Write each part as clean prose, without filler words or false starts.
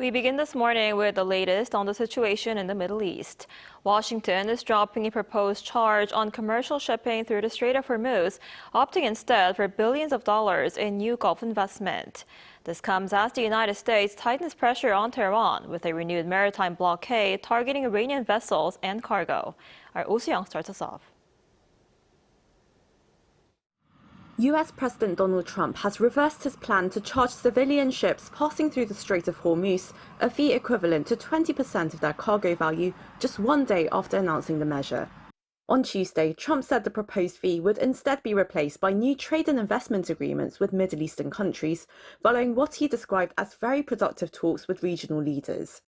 We begin this morning with the latest on the situation in the Middle East. Washington is dropping a proposed charge on commercial shipping through the Strait of Hormuz, opting instead for billions of dollars in new Gulf investment. This comes as the United States tightens pressure on Tehran with a renewed maritime blockade targeting Iranian vessels and cargo. Our Soo-young starts us off. US President Donald Trump has reversed his plan to charge civilian ships passing through the Strait of Hormuz a fee equivalent to 20% of their cargo value just one day after announcing the measure. On Tuesday, Trump said the proposed fee would instead be replaced by new trade and investment agreements with Middle Eastern countries, following what he described as very productive talks with regional leaders.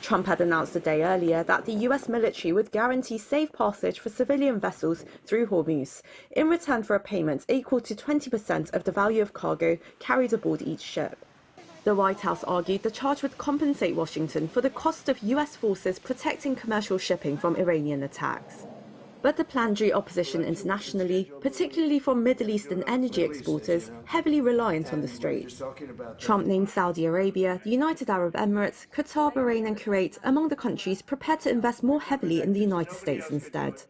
Trump had announced a day earlier that the US military would guarantee safe passage for civilian vessels through Hormuz in return for a payment equal to 20% of the value of cargo carried aboard each ship. The White House argued the charge would compensate Washington for the cost of US forces protecting commercial shipping from Iranian attacks. But the plan drew opposition internationally, particularly from Middle Eastern energy exporters heavily reliant on the strait. Trump named Saudi Arabia, the United Arab Emirates, Qatar, Bahrain and Kuwait among the countries prepared to invest more heavily in the United States instead.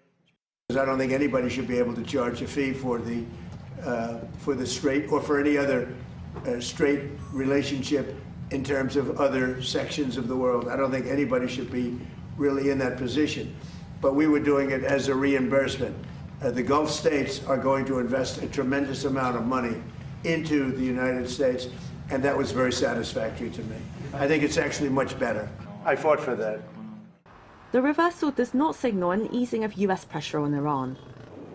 I don't think anybody should be able to charge a fee for the strait or for any other strait relationship in terms of other sections of the world. I don't think anybody should be really in that position. But we were doing it as a reimbursement. The Gulf states are going to invest a tremendous amount of money into the United States, and that was very satisfactory to me. I think it's actually much better. I fought for that. The reversal does not signal an easing of US pressure on Iran.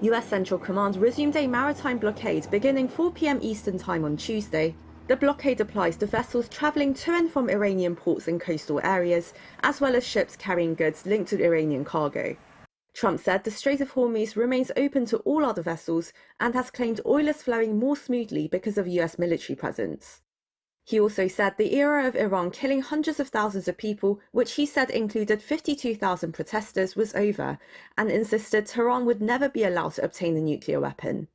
US Central Command resumed a maritime blockade beginning 4 p.m. Eastern Time on Tuesday. The blockade applies to vessels traveling to and from Iranian ports and coastal areas, as well as ships carrying goods linked to Iranian cargo. Trump said the Strait of Hormuz remains open to all other vessels and has claimed oil is flowing more smoothly because of US military presence. He also said the era of Iran killing hundreds of thousands of people, which he said included 52,000 protesters, was over, and insisted Tehran would never be allowed to obtain a nuclear weapon.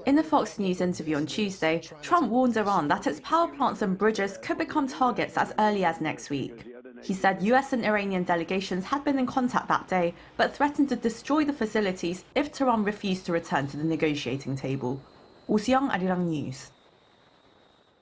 In a Fox News interview on Tuesday, Trump warned Iran that its power plants and bridges could become targets as early as next week. He said US and Iranian delegations had been in contact that day, but threatened to destroy the facilities if Tehran refused to return to the negotiating table. Soo-young, ArirangNews.